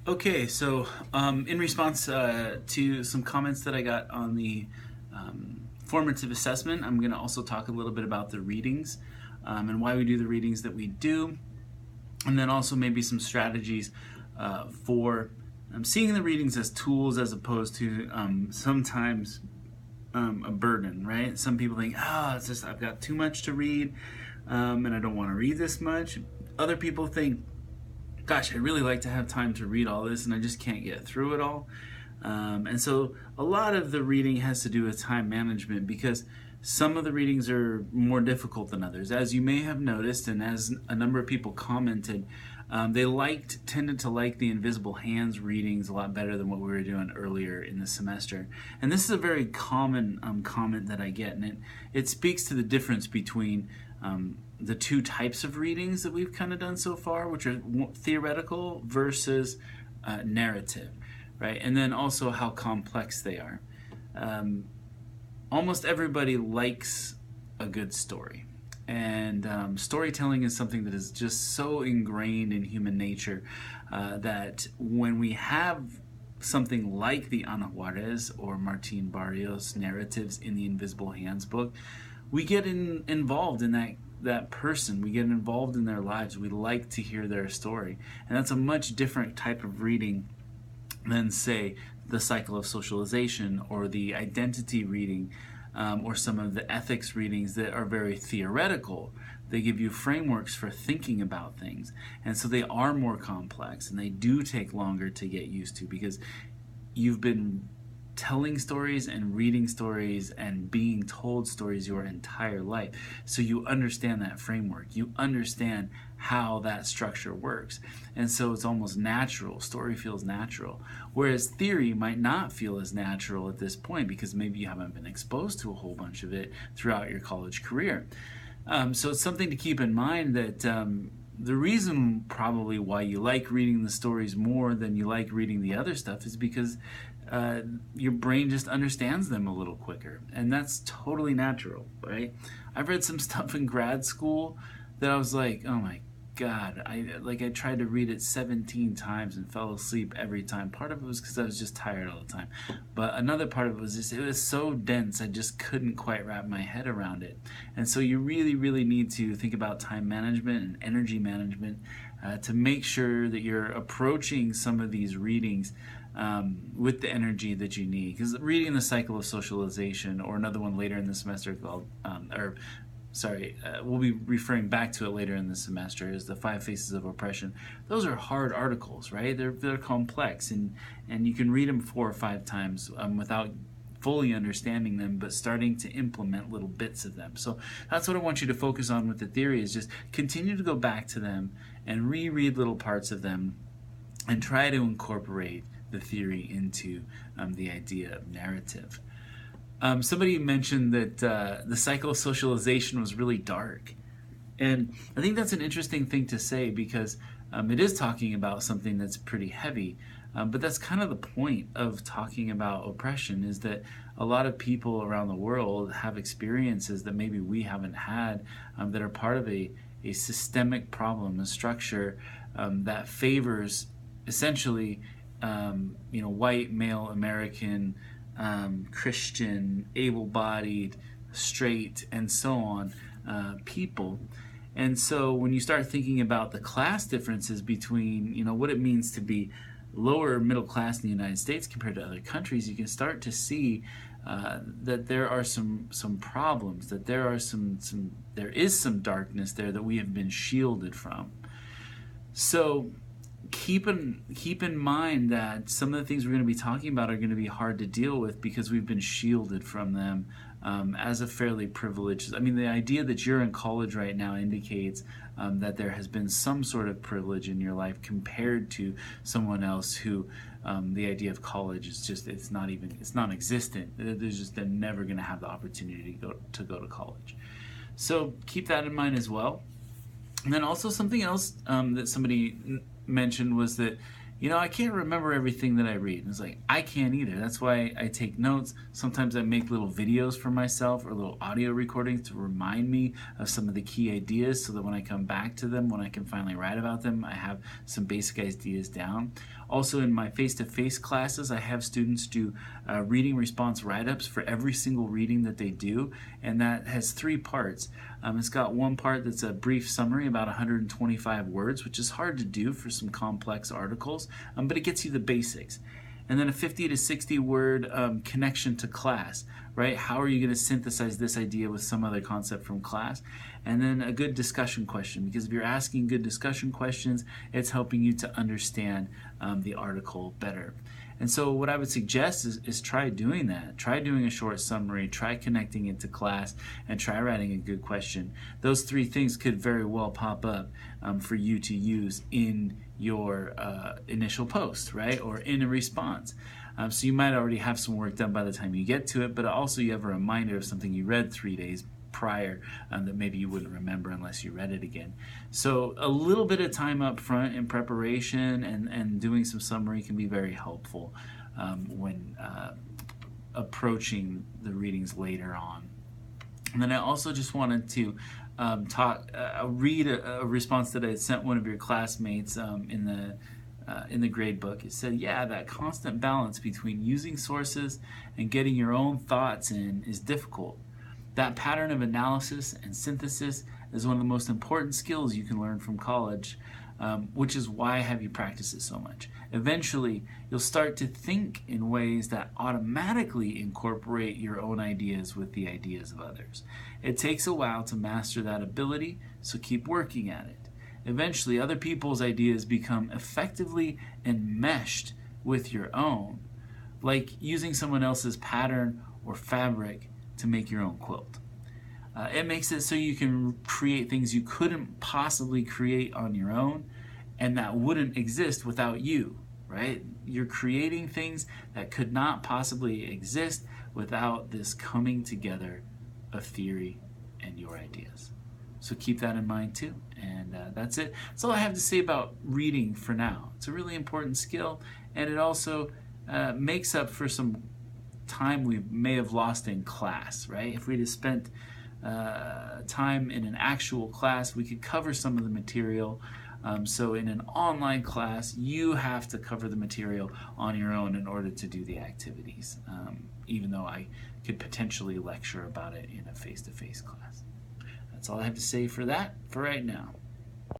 Okay, so in response to some comments that I got on the formative assessment, I'm going to also talk a little bit about the readings and why we do the readings that we do, and then also maybe some strategies for seeing the readings as tools as opposed to sometimes a burden, right? Some people think, it's just I've got too much to read and I don't want to read this much. Other people think, gosh, I'd really like to have time to read all this and I just can't get through it all. And so a lot of the reading has to do with time management because some of the readings are more difficult than others. As you may have noticed, and as a number of people commented, they tended to like the Invisible Hands readings a lot better than what we were doing earlier in the semester. And this is a very common comment that I get, and it speaks to the difference between the two types of readings that we've kind of done so far, which are theoretical versus narrative, right? And then also how complex they are. Almost everybody likes a good story. And storytelling is something that is just so ingrained in human nature that when we have something like the Ana Juarez or Martin Barrios narratives in the Invisible Hands book, we get involved in that person. We get involved in their lives. We like to hear their story. And that's a much different type of reading than, say, the Cycle of Socialization or the Identity reading or some of the ethics readings that are very theoretical. They give you frameworks for thinking about things. And so they are more complex and they do take longer to get used to because you've been telling stories and reading stories and being told stories your entire life. So you understand that framework. You understand how that structure works. And so it's almost natural. Story feels natural. Whereas theory might not feel as natural at this point because maybe you haven't been exposed to a whole bunch of it throughout your college career. So it's something to keep in mind that the reason probably why you like reading the stories more than you like reading the other stuff is because your brain just understands them a little quicker, and that's totally natural, right? I've read some stuff in grad school that I was like, oh my god, I tried to read it 17 times and fell asleep every time. Part of it was because I was just tired all the time, but another part of it was just it was so dense I just couldn't quite wrap my head around it. And so you really need to think about time management and energy management to make sure that you're approaching some of these readings with the energy that you need. Because reading the Cycle of Socialization, or another one later in the semester called, we'll be referring back to it later in the semester, is the Five Faces of Oppression. Those are hard articles, right? They're complex, and you can read them 4 or 5 times without fully understanding them, but starting to implement little bits of them. So that's what I want you to focus on with the theory, is just continue to go back to them and reread little parts of them and try to incorporate the theory into the idea of narrative. Somebody mentioned that the Cycle of Socialization was really dark. And I think that's an interesting thing to say because it is talking about something that's pretty heavy. But that's kind of the point of talking about oppression, is that a lot of people around the world have experiences that maybe we haven't had that are part of a systemic problem, a structure that favors essentially white, male, American, Christian, able-bodied, straight, and so on people. And so when you start thinking about the class differences between, what it means to be lower middle class in the United States compared to other countries, you can start to see that there are some problems, that there is some darkness there that we have been shielded from. So keep in mind that some of the things we're going to be talking about are going to be hard to deal with because we've been shielded from them as a fairly privileged. I mean, the idea that you're in college right now indicates that there has been some sort of privilege in your life compared to someone else who the idea of college is just it's non-existent. They're never going to have the opportunity to go to college. So keep that in mind as well. And then also something else that somebody mentioned was that I can't remember everything that I read. And it's like, I can't either. That's why I take notes. Sometimes I make little videos for myself or little audio recordings to remind me of some of the key ideas so that when I come back to them, when I can finally write about them, I have some basic ideas down. Also, in my face-to-face classes, I have students do reading response write-ups for every single reading that they do, and that has 3 parts. It's got one part that's a brief summary, about 125 words, which is hard to do for some complex articles, but it gets you the basics. And then a 50 to 60 word connection to class, right? How are you going to synthesize this idea with some other concept from class? And then a good discussion question, because if you're asking good discussion questions, it's helping you to understand the article better. And so what I would suggest is try doing that. Try doing a short summary, try connecting it to class, and try writing a good question. Those 3 things could very well pop up for you to use in your initial post, right? Or in a response. So you might already have some work done by the time you get to it, but also you have a reminder of something you read 3 days prior that maybe you wouldn't remember unless you read it again. So a little bit of time up front in preparation and doing some summary can be very helpful when approaching the readings later on. And then I also just wanted to read a response that I had sent one of your classmates in the grade book. It said, yeah, that constant balance between using sources and getting your own thoughts in is difficult. That pattern of analysis and synthesis is one of the most important skills you can learn from college, which is why I have you practice it so much. Eventually, you'll start to think in ways that automatically incorporate your own ideas with the ideas of others. It takes a while to master that ability, so keep working at it. Eventually, other people's ideas become effectively enmeshed with your own, like using someone else's pattern or fabric to make your own quilt. It makes it so you can create things you couldn't possibly create on your own and that wouldn't exist without you, right? You're creating things that could not possibly exist without this coming together of theory and your ideas. So keep that in mind too. And that's it. That's all I have to say about reading for now. It's a really important skill, and it also makes up for some time we may have lost in class, right? If we'd have spent time in an actual class, we could cover some of the material. So in an online class, you have to cover the material on your own in order to do the activities, even though I could potentially lecture about it in a face-to-face class. That's all I have to say for that for right now.